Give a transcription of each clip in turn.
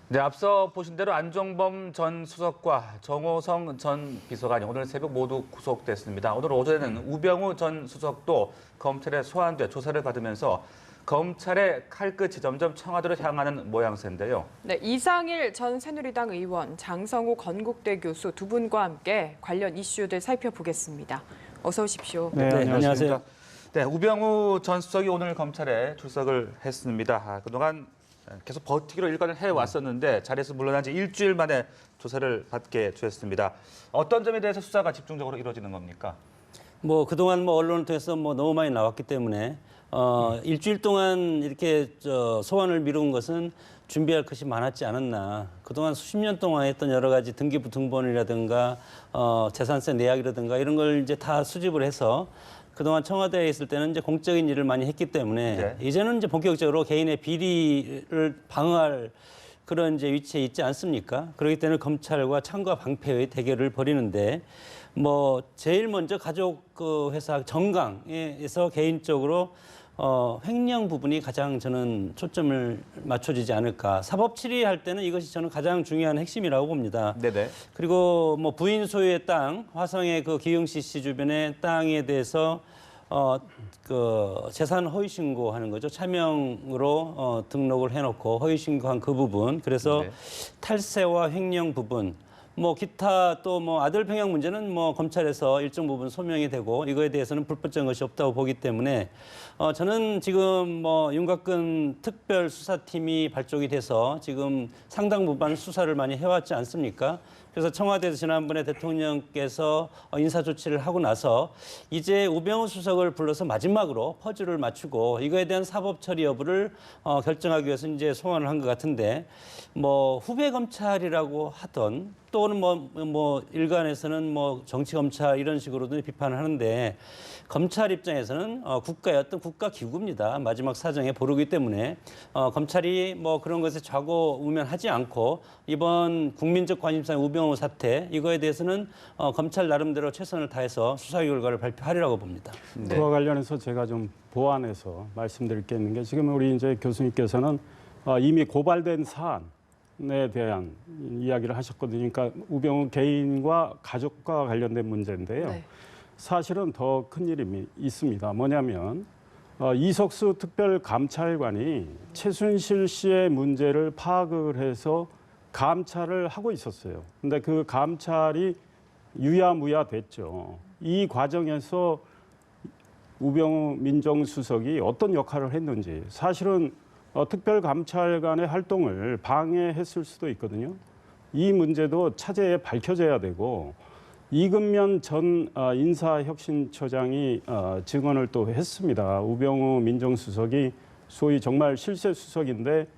네, 앞서 보신 대로 안종범 전 수석과 정호성 전 비서관이 오늘 새벽 모두 구속됐습니다. 오늘 오전에는 우병우 전 수석도 검찰에 소환돼 조사를 받으면서 검찰의 칼끝이 점점 청와대로 향하는 모양새인데요. 네, 이상일 전 새누리당 의원, 장성호 건국대 교수 두 분과 함께 관련 이슈들 살펴보겠습니다. 어서 오십시오. 네, 안녕하세요. 네, 우병우 전 수석이 오늘 검찰에 출석을 했습니다. 그동안 계속 버티기로 일관을 해왔었는데 자리에서 물러난 지 일주일 만에 조사를 받게 되었습니다. 어떤 점에 대해서 수사가 집중적으로 이루어지는 겁니까? 그동안 언론을 통해서 너무 많이 나왔기 때문에 일주일 동안 이렇게 소환을 미룬 것은 준비할 것이 많았지 않았나. 그동안 수십 년 동안 했던 여러 가지 등기부 등본이라든가 재산세 내역이라든가 이런 걸 이제 다 수집을 해서 그동안 청와대에 있을 때는 이제 공적인 일을 많이 했기 때문에 네. 이제는 이제 본격적으로 개인의 비리를 방어할 그런 이제 위치에 있지 않습니까? 그렇기 때문에 검찰과 창과 방패의 대결을 벌이는데 제일 먼저 가족 그 회사 정강에서 개인적으로 횡령 부분이 가장 저는 초점을 맞춰지지 않을까. 사법 처리할 때는 이것이 저는 가장 중요한 핵심이라고 봅니다. 네네. 그리고 부인 소유의 땅, 화성의 그 기흥시 씨 주변의 땅에 대해서 그 재산 허위 신고하는 거죠. 차명으로 등록을 해놓고 허위 신고한 그 부분. 그래서 네. 탈세와 횡령 부분. 기타 또 아들 병역 문제는 검찰에서 일정 부분 소명이 되고 이거에 대해서는 불법적인 것이 없다고 보기 때문에 저는 지금 윤곽근 특별수사팀이 발족이 돼서 지금 상당 부분 수사를 많이 해왔지 않습니까? 그래서 청와대에서 지난번에 대통령께서 인사조치를 하고 나서 이제 우병우 수석을 불러서 마지막으로 퍼즐을 맞추고 이거에 대한 사법 처리 여부를 결정하기 위해서 이제 소환을 한 것 같은데 후배 검찰이라고 하던 또는 일간에서는 정치 검찰 이런 식으로도 비판을 하는데 검찰 입장에서는 국가의 어떤 국가 기구입니다. 마지막 사정에 보르기 때문에 검찰이 그런 것에 좌고우면하지 않고 이번 국민적 관심사의 우병우 사태 이거에 대해서는 검찰 나름대로 최선을 다해서 수사 결과를 발표하리라고 봅니다. 네. 그와 관련해서 제가 좀 보완해서 말씀드릴 게 있는 게 지금 우리 이제 교수님께서는 이미 고발된 사안에 대한 이야기를 하셨거든요. 그러니까 우병우 개인과 가족과 관련된 문제인데요. 네. 사실은 더 큰 일이 있습니다. 뭐냐면 이석수 특별감찰관이 최순실 씨의 문제를 파악을 해서 감찰을 하고 있었어요. 근데 그 감찰이 유야무야 됐죠. 이 과정에서 우병우 민정수석이 어떤 역할을 했는지 사실은 특별감찰관의 활동을 방해했을 수도 있거든요. 이 문제도 차제에 밝혀져야 되고 이금면 전 인사혁신처장이 증언을 또 했습니다. 우병우 민정수석이 소위 정말 실세수석인데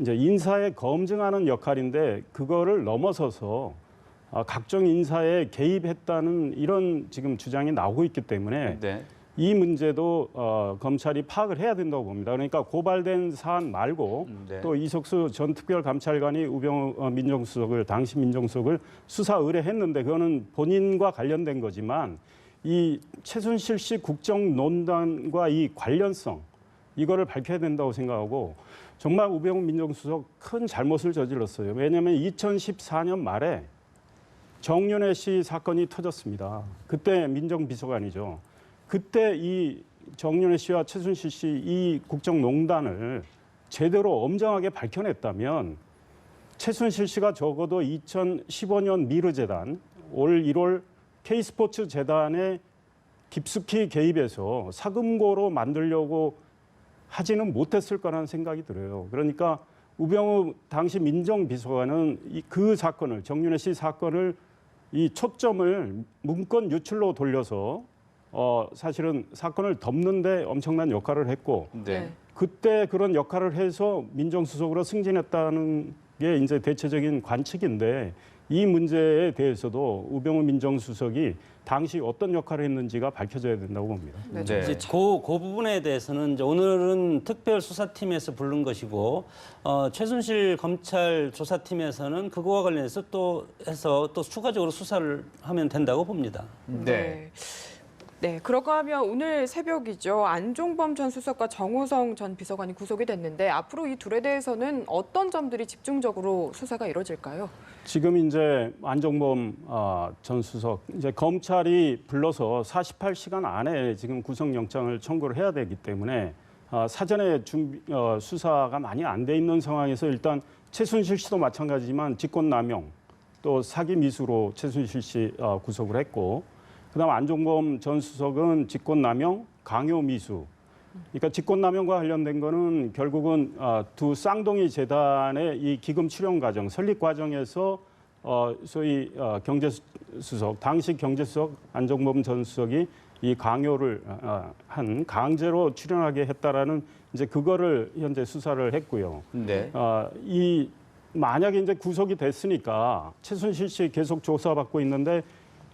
이제 인사에 검증하는 역할인데 그거를 넘어서서 각종 인사에 개입했다는 이런 지금 주장이 나오고 있기 때문에 네. 이 문제도 검찰이 파악을 해야 된다고 봅니다. 그러니까 고발된 사안 말고 네. 또 이석수 전 특별감찰관이 우병우 민정수석을 당시 민정수석을 수사 의뢰했는데 그거는 본인과 관련된 거지만 이 최순실 씨 국정농단과 이 관련성 이거를 밝혀야 된다고 생각하고 정말 우병우 민정수석 큰 잘못을 저질렀어요. 왜냐하면 2014년 말에 정윤회 씨 사건이 터졌습니다. 그때 민정비서관이죠. 그때 이 정윤회 씨와 최순실 씨 이 국정농단을 제대로 엄정하게 밝혀냈다면 최순실 씨가 적어도 2015년 미르재단, 올 1월 K스포츠 재단에 깊숙이 개입해서 사금고로 만들려고 하지는 못했을 거라는 생각이 들어요. 그러니까 우병우 당시 민정비서관은 그 사건을 정윤회 씨 사건을 이 초점을 문건 유출로 돌려서 사실은 사건을 덮는데 엄청난 역할을 했고 네. 그때 그런 역할을 해서 민정수석으로 승진했다는 게 이제 대체적인 관측인데 이 문제에 대해서도 우병우 민정수석이 당시 어떤 역할을 했는지가 밝혀져야 된다고 봅니다. 네. 이제 그 부분에 대해서는 이제 오늘은 특별수사팀에서 부른 것이고 최순실 검찰 조사팀에서는 그거와 관련해서 또 추가적으로 수사를 하면 된다고 봅니다. 네. 네, 그런가 하면 오늘 새벽이죠. 안종범 전 수석과 정호성 전 비서관이 구속이 됐는데 앞으로 이 둘에 대해서는 어떤 점들이 집중적으로 수사가 이루어질까요? 지금 이제 안종범 전 수석 이제 검찰이 불러서 48시간 안에 지금 구속영장을 청구를 해야 되기 때문에 사전에 수사가 많이 안 돼 있는 상황에서 일단 최순실 씨도 마찬가지지만 직권남용 또 사기 미수로 최순실 씨 구속을 했고, 그다음 안종범 전 수석은 직권남용, 강요 미수. 그러니까 직권남용과 관련된 거는 결국은 두 쌍둥이 재단의 이 기금 출연 과정, 설립 과정에서 소위 경제수석, 당시 경제수석 안종범 전 수석이 이 강요를 한 강제로 출연하게 했다라는 이제 그거를 현재 수사를 했고요. 네. 이 만약에 이제 구속이 됐으니까 최순실 씨 계속 조사받고 있는데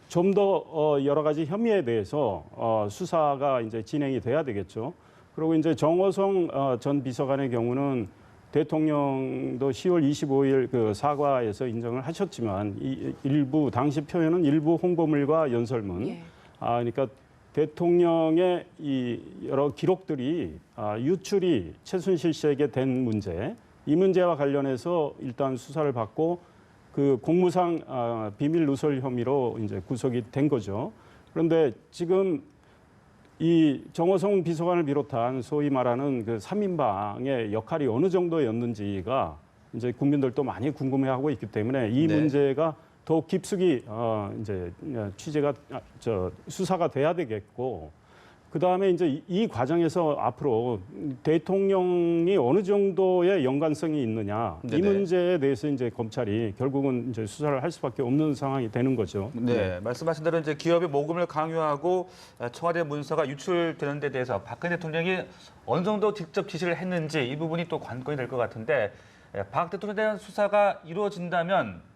좀 더 여러 가지 혐의에 대해서 수사가 이제 진행이 돼야 되겠죠. 그리고 이제 정호성 전 비서관의 경우는 대통령도 10월 25일 그 사과에서 인정을 하셨지만 이 일부 당시 표현은 일부 홍보물과 연설문. 예. 그러니까 대통령의 이 여러 기록들이 유출이 최순실 씨에게 된 문제, 이 문제와 관련해서 일단 수사를 받고 그 공무상 비밀 누설 혐의로 이제 구속이 된 거죠. 그런데 지금 이 정호성 비서관을 비롯한 소위 말하는 그 3인방의 역할이 어느 정도였는지가 이제 국민들도 많이 궁금해하고 있기 때문에 이 네. 문제가 더욱 깊숙이 이제 취재가 수사가 돼야 되겠고, 그 다음에 이제 이 과정에서 앞으로 대통령이 어느 정도의 연관성이 있느냐, 이 네네. 문제에 대해서 이제 검찰이 결국은 이제 수사를 할 수밖에 없는 상황이 되는 거죠. 네, 말씀하신 대로 이제 기업의 모금을 강요하고 청와대 문서가 유출되는 데 대해서 박근혜 대통령이 어느 정도 직접 지시를 했는지 이 부분이 또 관건이 될 것 같은데, 박 대통령에 대한 수사가 이루어진다면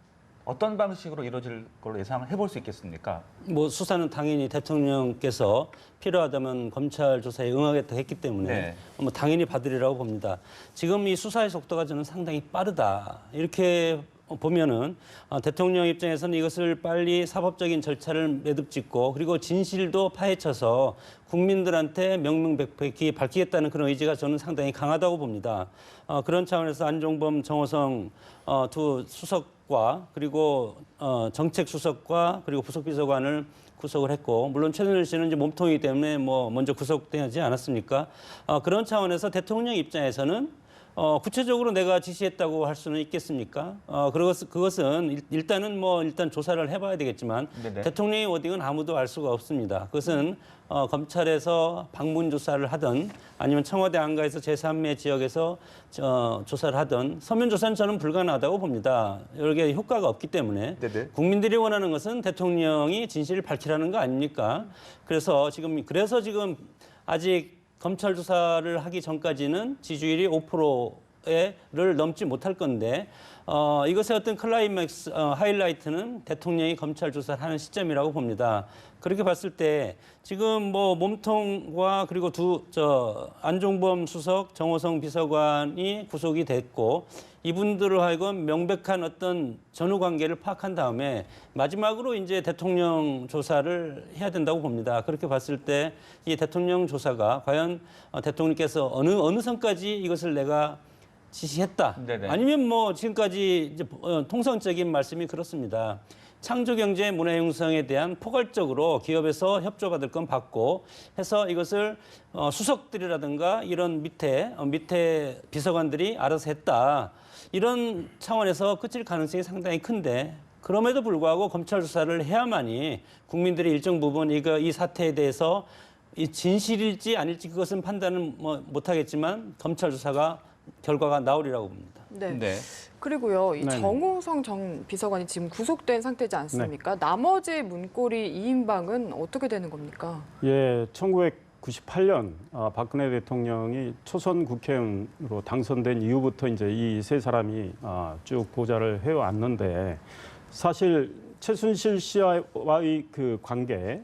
어떤 방식으로 이루어질 걸로 예상을 해볼 수 있겠습니까? 뭐 수사는 당연히 대통령께서 필요하다면 검찰 조사에 응하겠다 했기 때문에 네. 뭐 당연히 받으리라고 봅니다. 지금 이 수사의 속도가 저는 상당히 빠르다. 이렇게 보면은 대통령 입장에서는 이것을 빨리 사법적인 절차를 매듭짓고 그리고 진실도 파헤쳐서 국민들한테 명명백백히 밝히겠다는 그런 의지가 저는 상당히 강하다고 봅니다. 그런 차원에서 안종범, 정호성 두 수석과 그리고 정책 수석과 그리고 부속비서관을 구속을 했고, 물론 최순실 씨는 이제 몸통이기 때문에 뭐 먼저 구속되지 않았습니까? 그런 차원에서 대통령 입장에서는 구체적으로 내가 지시했다고 할 수는 있겠습니까? 그것은 일단 조사를 해봐야 되겠지만 네네. 대통령의 워딩은 아무도 알 수가 없습니다. 그것은 검찰에서 방문 조사를 하든 아니면 청와대 안가에서 제3의 지역에서 조사를 하든 서면 조사는 저는 불가능하다고 봅니다. 여기에 효과가 없기 때문에 네네. 국민들이 원하는 것은 대통령이 진실을 밝히라는 거 아닙니까? 그래서 지금 아직 검찰 조사를 하기 전까지는 지지율이 5%를 넘지 못할 건데 이것의 어떤 클라이맥스 하이라이트는 대통령이 검찰 조사를 하는 시점이라고 봅니다. 그렇게 봤을 때 지금 뭐 몸통과 그리고 안종범 수석, 정호성 비서관이 구속이 됐고 이분들을 하여금 명백한 어떤 전후 관계를 파악한 다음에 마지막으로 이제 대통령 조사를 해야 된다고 봅니다. 그렇게 봤을 때 이 대통령 조사가 과연 대통령께서 어느 선까지 이것을 내가 지시했다. 네네. 아니면 뭐 지금까지 이제 통상적인 말씀이 그렇습니다. 창조경제 문화 형성에 대한 포괄적으로 기업에서 협조받을 건 받고 해서 이것을 수석들이라든가 이런 밑에 비서관들이 알아서 했다. 이런 차원에서 끝일 가능성이 상당히 큰데 그럼에도 불구하고 검찰 조사를 해야만이 국민들이 일정 부분 이 사태에 대해서 이 진실일지 아닐지 그것은 판단은 못하겠지만 검찰 조사가 결과가 나오리라고 봅니다. 네. 네. 그리고요, 이 네네. 정호성 전 비서관이 지금 구속된 상태지 않습니까? 나머지 문고리 2인방은 어떻게 되는 겁니까? 예, 1998년 박근혜 대통령이 초선 국회의원으로 당선된 이후부터 이제 이 세 사람이 쭉 보좌를 해왔는데 사실 최순실 씨와의 그 관계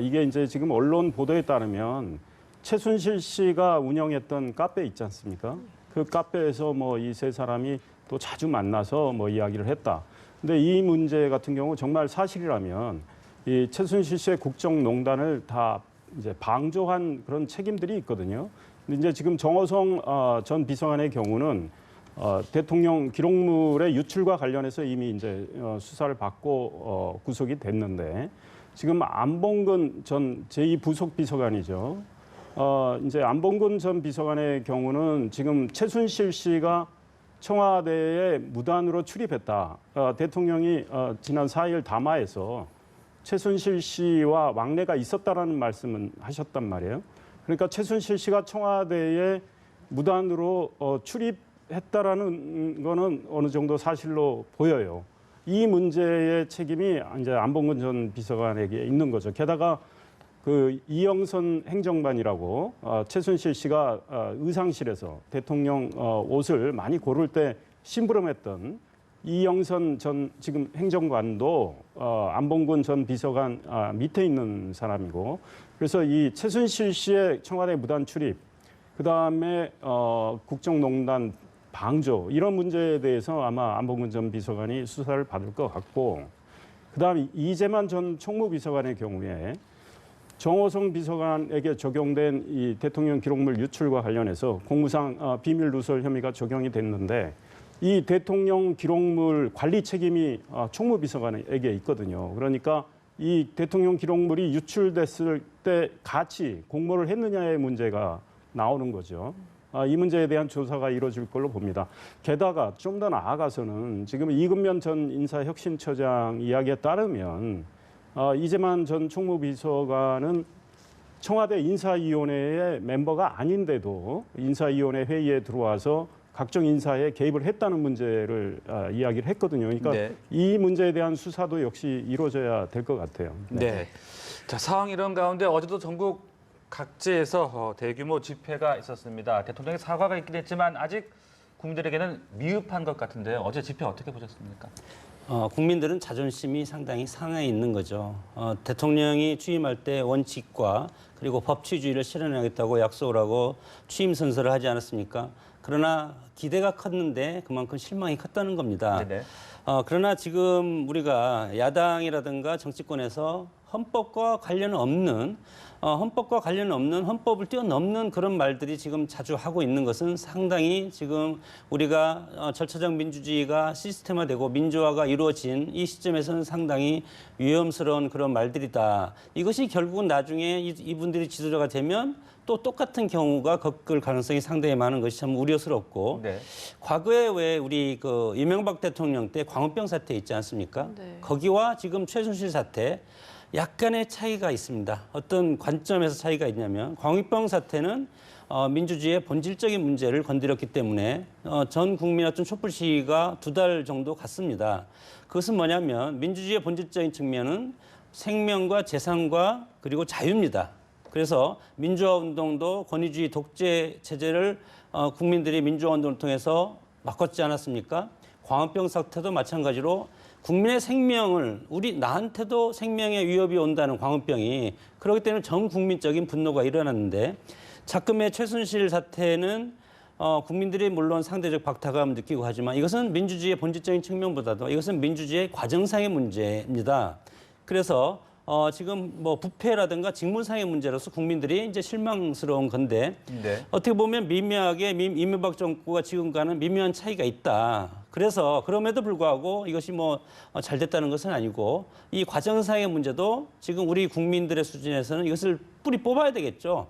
이게 이제 지금 언론 보도에 따르면 최순실 씨가 운영했던 카페 있지 않습니까? 그 카페에서 뭐 이 세 사람이 또 자주 만나서 뭐 이야기를 했다. 근데 이 문제 같은 경우 정말 사실이라면 이 최순실 씨의 국정농단을 다 이제 방조한 그런 책임들이 있거든요. 근데 이제 지금 정호성 전 비서관의 경우는 대통령 기록물의 유출과 관련해서 이미 이제 수사를 받고 구속이 됐는데 지금 안봉근 전 제2부속 비서관이죠. 이제 안봉근 전 비서관의 경우는 지금 최순실 씨가 청와대에 무단으로 출입했다. 대통령이 지난 4일 담화에서 최순실 씨와 왕래가 있었다라는 말씀은 하셨단 말이에요. 그러니까 최순실 씨가 청와대에 무단으로 출입했다라는 거는 어느 정도 사실로 보여요. 이 문제의 책임이 이제 안봉근 전 비서관에게 있는 거죠. 게다가 그 이영선 행정반이라고 최순실 씨가 의상실에서 대통령 옷을 많이 고를 때 심부름했던 이영선 전 지금 행정관도 안봉근 전 비서관 밑에 있는 사람이고 그래서 이 최순실 씨의 청와대 무단 출입 그다음에 국정농단 방조 이런 문제에 대해서 아마 안봉근 전 비서관이 수사를 받을 것 같고 그다음에 이재만 전 총무비서관의 경우에 정호성 비서관에게 적용된 이 대통령 기록물 유출과 관련해서 공무상 비밀 누설 혐의가 적용이 됐는데 이 대통령 기록물 관리 책임이 총무비서관에게 있거든요. 그러니까 이 대통령 기록물이 유출됐을 때 같이 공모를 했느냐의 문제가 나오는 거죠. 이 문제에 대한 조사가 이루어질 걸로 봅니다. 게다가 좀 더 나아가서는 지금 이근면 전 인사혁신처장 이야기에 따르면 이재만 전 총무비서관은 청와대 인사위원회의 멤버가 아닌데도 인사위원회 회의에 들어와서 각종 인사에 개입을 했다는 문제를 이야기를 했거든요. 그러니까 네. 이 문제에 대한 수사도 역시 이루어져야 될 것 같아요. 네. 자, 상황 이런 가운데 어제도 전국 각지에서 대규모 집회가 있었습니다. 대통령의 사과가 있긴 했지만 아직 국민들에게는 미흡한 것 같은데요. 어제 집회 어떻게 보셨습니까? 국민들은 자존심이 상당히 상해에 있는 거죠. 대통령이 취임할 때 원칙과 그리고 법치주의를 실현하겠다고 약속을 하고 취임 선서를 하지 않았습니까? 그러나 기대가 컸는데 그만큼 실망이 컸다는 겁니다. 네네. 그러나 지금 우리가 야당이라든가 정치권에서 헌법과 관련 없는 헌법을 뛰어넘는 그런 말들이 지금 자주 하고 있는 것은 상당히 지금 우리가 절차적 민주주의가 시스템화되고 민주화가 이루어진 이 시점에서는 상당히 위험스러운 그런 말들이다. 이것이 결국은 나중에 이분들이 지도자가 되면 또 똑같은 경우가 겪을 가능성이 상당히 많은 것이 참 우려스럽고 네. 과거에 왜 우리 그 이명박 대통령 때 광우병 사태 있지 않습니까? 네. 거기와 지금 최순실 사태 약간의 차이가 있습니다. 어떤 관점에서 차이가 있냐면 광우병 사태는 민주주의의 본질적인 문제를 건드렸기 때문에 전 국민 어떤 촛불 시위가 2달 정도 갔습니다. 그것은 뭐냐면 민주주의의 본질적인 측면은 생명과 재산과 그리고 자유입니다. 그래서 민주화 운동도 권위주의 독재 체제를 국민들이 민주화 운동을 통해서 바꿨지 않았습니까? 광우병 사태도 마찬가지로 국민의 생명을 나한테도 생명의 위협이 온다는 광우병이 그렇기 때문에 전 국민적인 분노가 일어났는데 자금의 최순실 사태는 국민들이 물론 상대적 박탈감을 느끼고 하지만 이것은 민주주의의 본질적인 측면보다도 이것은 민주주의의 과정상의 문제입니다. 그래서 지금 뭐 부패라든가 직무상의 문제로서 국민들이 이제 실망스러운 건데 네. 어떻게 보면 미묘하게 이명박 정부가 지금과는 미묘한 차이가 있다. 그래서 그럼에도 불구하고 이것이 뭐 잘 됐다는 것은 아니고 이 과정상의 문제도 지금 우리 국민들의 수준에서는 이것을 뿌리 뽑아야 되겠죠.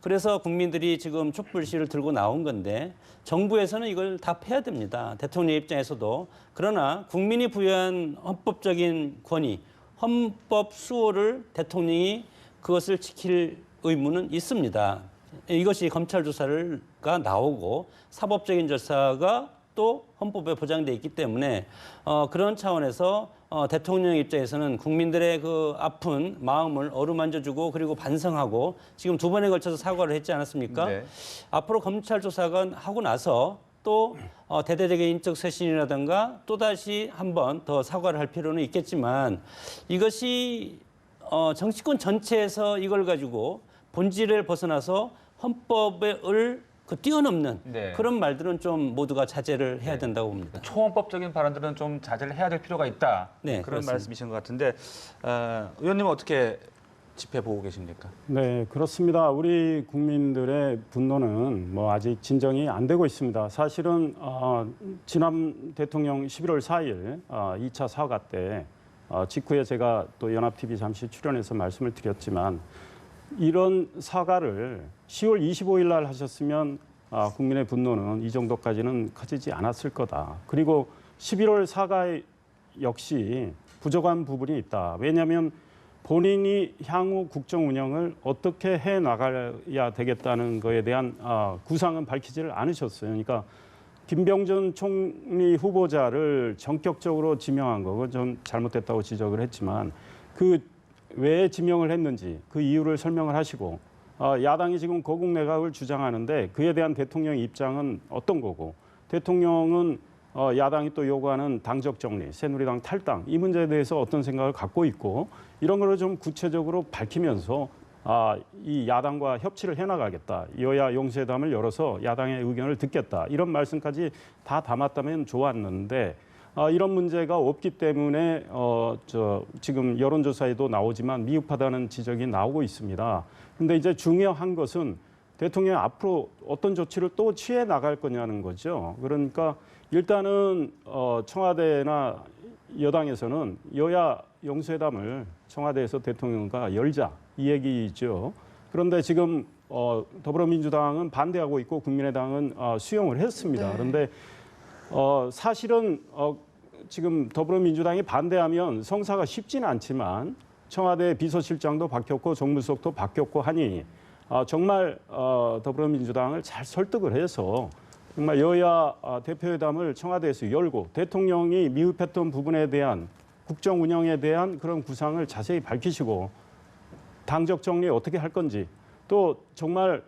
그래서 국민들이 지금 촛불 시위를 들고 나온 건데 정부에서는 이걸 답해야 됩니다. 대통령 입장에서도. 그러나 국민이 부여한 헌법적인 권위, 헌법 수호를 대통령이 그것을 지킬 의무는 있습니다. 이것이 검찰 조사가 나오고 사법적인 조사가 또 헌법에 보장돼 있기 때문에 그런 차원에서 대통령 입장에서는 국민들의 그 아픈 마음을 어루만져주고 그리고 반성하고 지금 2번에 걸쳐서 사과를 했지 않았습니까? 네. 앞으로 검찰 조사가 하고 나서 또 대대적인 인적 쇄신이라든가 또다시 한 번 더 사과를 할 필요는 있겠지만 이것이 정치권 전체에서 이걸 가지고 본질을 벗어나서 헌법을 뛰어넘는 네. 그런 말들은 좀 모두가 자제를 해야 된다고 봅니다. 초헌법적인 발언들은 좀 자제를 해야 될 필요가 있다. 네, 그런 그렇습니다. 말씀이신 것 같은데 의원님은 어떻게 집회 보고 계십니까? 네, 그렇습니다. 우리 국민들의 분노는 뭐 아직 진정이 안 되고 있습니다. 사실은 지난 대통령 11월 4일 2차 사과 때 직후에 제가 또 연합TV 잠시 출연해서 말씀을 드렸지만 이런 사과를 10월 25일 날 하셨으면 국민의 분노는 이 정도까지는 커지지 않았을 거다. 그리고 11월 사과 역시 부족한 부분이 있다. 왜냐하면 본인이 향후 국정 운영을 어떻게 해 나가야 되겠다는 거에 대한 구상은 밝히지를 않으셨어요. 그러니까 김병준 총리 후보자를 전격적으로 지명한 거, 그건 좀 잘못됐다고 지적을 했지만 그 왜 지명을 했는지 그 이유를 설명을 하시고 야당이 지금 거국 내각을 주장하는데 그에 대한 대통령의 입장은 어떤 거고 대통령은 야당이 또 요구하는 당적 정리, 새누리당 탈당 이 문제에 대해서 어떤 생각을 갖고 있고 이런 거를 좀 구체적으로 밝히면서 이 야당과 협치를 해나가겠다. 여야 용수회담을 열어서 야당의 의견을 듣겠다. 이런 말씀까지 다 담았다면 좋았는데 이런 문제가 없기 때문에 지금 여론조사에도 나오지만 미흡하다는 지적이 나오고 있습니다. 그런데 이제 중요한 것은 대통령이 앞으로 어떤 조치를 또 취해 나갈 거냐는 거죠. 그러니까 일단은 청와대나 여당에서는 여야 용수회담을 청와대에서 대통령과 열자 이 얘기죠. 그런데 지금 더불어민주당은 반대하고 있고 국민의당은 수용을 했습니다. 네. 그런데 사실은 지금 더불어민주당이 반대하면 성사가 쉽지는 않지만 청와대 비서실장도 바뀌었고 정무수석도 바뀌었고 하니 정말 더불어민주당을 잘 설득을 해서 정말 여야 대표회담을 청와대에서 열고 대통령이 미흡했던 부분에 대한 국정 운영에 대한 그런 구상을 자세히 밝히시고 당적 정리 어떻게 할 건지 또 정말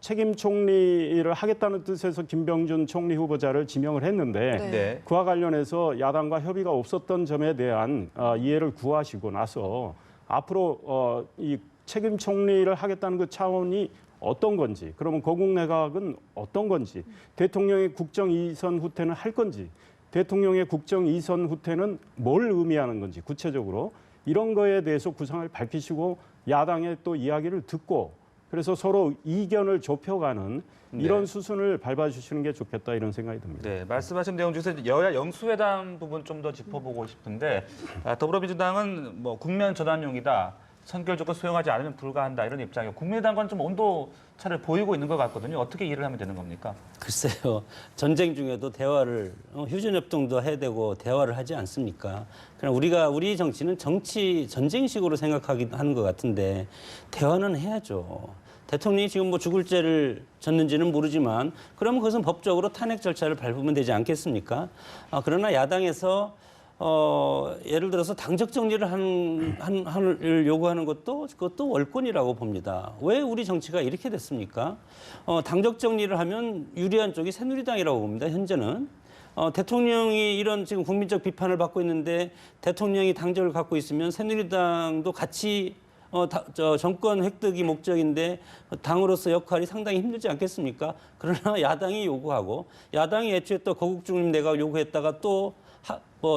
책임 총리를 하겠다는 뜻에서 김병준 총리 후보자를 지명을 했는데 네. 그와 관련해서 야당과 협의가 없었던 점에 대한 이해를 구하시고 나서 앞으로 이 책임 총리를 하겠다는 그 차원이 어떤 건지 그러면 거국 내각은 어떤 건지 대통령의 국정 이선 후퇴는 할 건지 대통령의 국정 이선 후퇴는 뭘 의미하는 건지 구체적으로 이런 거에 대해서 구상을 밝히시고 야당의 또 이야기를 듣고 그래서 서로 이견을 좁혀가는 이런 수순을 밟아주시는 게 좋겠다 이런 생각이 듭니다. 네, 말씀하신 내용 중에서 여야 영수회담 부분 좀 더 짚어보고 싶은데 더불어민주당은 뭐 국면 전환용이다. 선결적으로 수용하지 않으면 불가한다 이런 입장이고 국민의당과는 좀 온도 차를 보이고 있는 것 같거든요. 어떻게 일을 하면 되는 겁니까? 글쎄요. 전쟁 중에도 대화를 휴전협동도 해야 되고 대화를 하지 않습니까? 그냥 우리 정치는 정치 전쟁식으로 생각하는 것 같은데 대화는 해야죠. 대통령이 지금 뭐 죽을 죄를 졌는지는 모르지만 그러면 그것은 법적으로 탄핵 절차를 밟으면 되지 않겠습니까? 그러나 야당에서 예를 들어서 당적 정리를 하는 요구하는 그것도 월권이라고 봅니다. 왜 우리 정치가 이렇게 됐습니까? 당적 정리를 하면 유리한 쪽이 새누리당이라고 봅니다. 현재는. 대통령이 이런 지금 국민적 비판을 받고 있는데 대통령이 당적을 갖고 있으면 새누리당도 같이 정권 획득이 목적인데 당으로서 역할이 상당히 힘들지 않겠습니까? 그러나 야당이 요구하고 야당이 애초에 또 거국 중립 내각을 요구했다가 또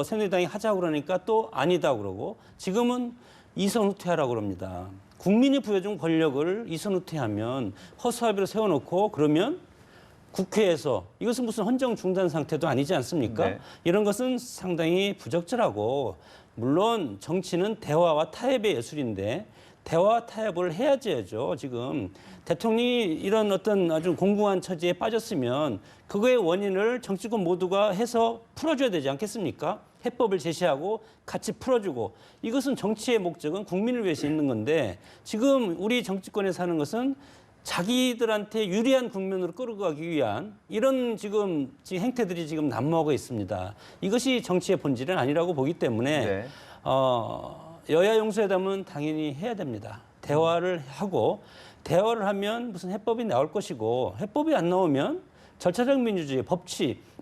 새누리당이 하자고 그러니까 또 아니다 그러고 지금은 이선 후퇴하라고 그럽니다. 국민이 부여준 권력을 이선 후퇴하면 허수아비로 세워놓고 그러면 국회에서 이것은 무슨 헌정 중단 상태도 아니지 않습니까? 네. 이런 것은 상당히 부적절하고 물론 정치는 대화와 타협의 예술인데 대화와 타협을 해야죠. 지금 대통령이 이런 어떤 아주 공공한 처지에 빠졌으면 그거의 원인을 정치권 모두가 해서 풀어줘야 되지 않겠습니까? 해법을 제시하고 같이 풀어주고 이것은 정치의 목적은 국민을 위해서 있는 건데 지금 우리 정치권에서 하는 것은 자기들한테 유리한 국면으로 끌어가기 위한 이런 지금 행태들이 지금 난무하고 있습니다. 이것이 정치의 본질은 아니라고 보기 때문에 네. 여야 용수회담은 당연히 해야 됩니다. 대화를 하고 대화를 하면 무슨 해법이 나올 것이고 해법이 안 나오면 절차적 민주주의,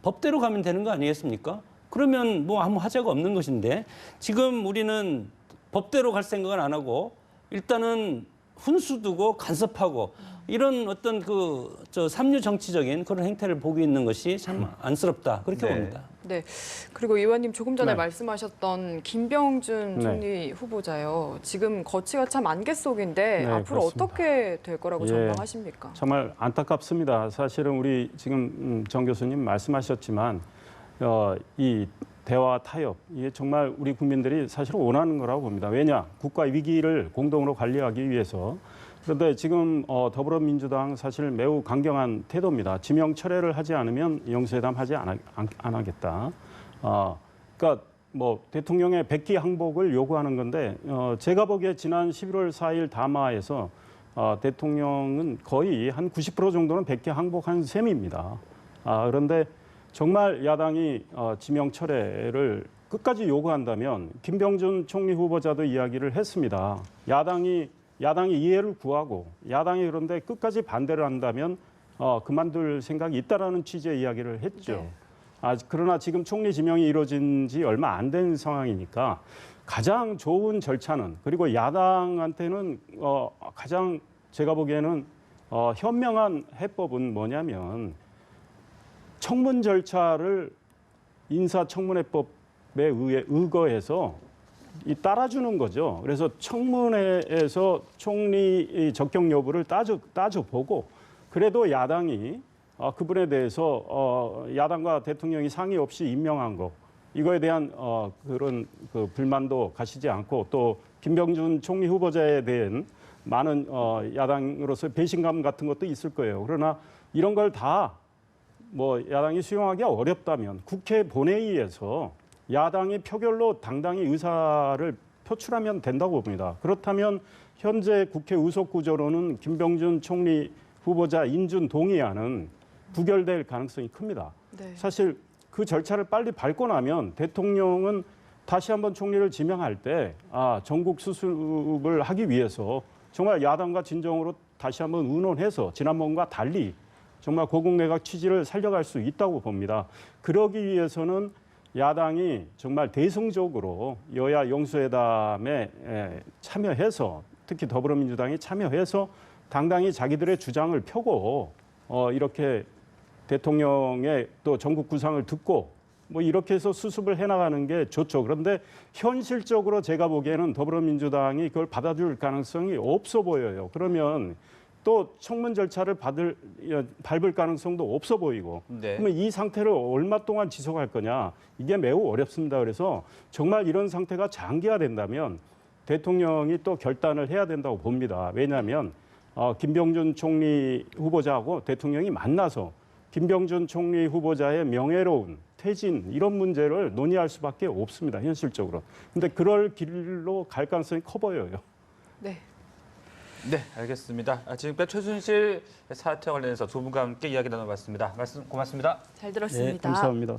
법대로 가면 되는 거 아니겠습니까? 그러면 뭐 아무 하자가 없는 것인데 지금 우리는 법대로 갈 생각은 안 하고 일단은 훈수 두고 간섭하고 이런 어떤 삼류 정치적인 그런 행태를 보고 있는 것이 참 안쓰럽다 그렇게 봅니다. 네. 네. 그리고 의원님 조금 전에 네. 말씀하셨던 김병준 네. 총리 후보자요. 지금 거취가 참 안개 속인데 네, 앞으로 그렇습니다. 어떻게 될 거라고 예. 전망하십니까? 정말 안타깝습니다. 사실은 우리 지금 정 교수님 말씀하셨지만 이 대화 타협 이게 정말 우리 국민들이 사실 원하는 거라고 봅니다. 왜냐? 국가 위기를 공동으로 관리하기 위해서. 그런데 지금 더불어민주당 사실 매우 강경한 태도입니다. 지명 철회를 하지 않으면 영수회담 하지 안 하겠다. 그러니까 뭐 대통령의 백기 항복을 요구하는 건데 제가 보기에 지난 11월 4일 담화에서 대통령은 거의 한 90% 정도는 백기 항복한 셈입니다. 그런데 정말 야당이 지명 철회를 끝까지 요구한다면 김병준 총리 후보자도 이야기를 했습니다. 야당이 이해를 구하고 야당이 그런데 끝까지 반대를 한다면 그만둘 생각이 있다라는 취지의 이야기를 했죠. 네. 그러나 지금 총리 지명이 이루어진 지 얼마 안 된 상황이니까 가장 좋은 절차는 그리고 야당한테는 가장 제가 보기에는 현명한 해법은 뭐냐면 청문 절차를 인사청문회법에 의거해서 따라주는 거죠. 그래서 청문회에서 총리 적격 여부를 따져보고 그래도 야당이 그분에 대해서 야당과 대통령이 상의 없이 임명한 거 이거에 대한 그런 그 불만도 가시지 않고 또 김병준 총리 후보자에 대한 많은 야당으로서 배신감 같은 것도 있을 거예요. 그러나 이런 걸 다 뭐 야당이 수용하기 어렵다면 국회 본회의에서 야당이 표결로 당당히 의사를 표출하면 된다고 봅니다. 그렇다면 현재 국회 의석 구조로는 김병준 총리 후보자 인준 동의안은 부결될 가능성이 큽니다. 네. 사실 그 절차를 빨리 밟고 나면 대통령은 다시 한번 총리를 지명할 때 전국 수습을 하기 위해서 정말 야당과 진정으로 다시 한번 의논해서 지난번과 달리 정말 고국내각 취지를 살려갈 수 있다고 봅니다. 그러기 위해서는 야당이 정말 대승적으로 여야 영수회담에 참여해서 특히 더불어민주당이 참여해서 당당히 자기들의 주장을 펴고 이렇게 대통령의 또 전국 구상을 듣고 뭐 이렇게 해서 수습을 해나가는 게 좋죠. 그런데 현실적으로 제가 보기에는 더불어민주당이 그걸 받아줄 가능성이 없어 보여요. 그러면 또 청문 절차를 밟을 가능성도 없어 보이고 네. 그러면 이 상태를 얼마 동안 지속할 거냐 이게 매우 어렵습니다. 그래서 정말 이런 상태가 장기화된다면 대통령이 또 결단을 해야 된다고 봅니다. 왜냐하면 김병준 총리 후보자하고 대통령이 만나서 김병준 총리 후보자의 명예로운 퇴진 이런 문제를 논의할 수밖에 없습니다. 현실적으로. 근데 그럴 길로 갈 가능성이 커 보여요. 네. 네, 알겠습니다. 지금까지 최순실 사태와 관련해서 두 분과 함께 이야기 나눠봤습니다. 말씀 고맙습니다. 잘 들었습니다. 네, 감사합니다.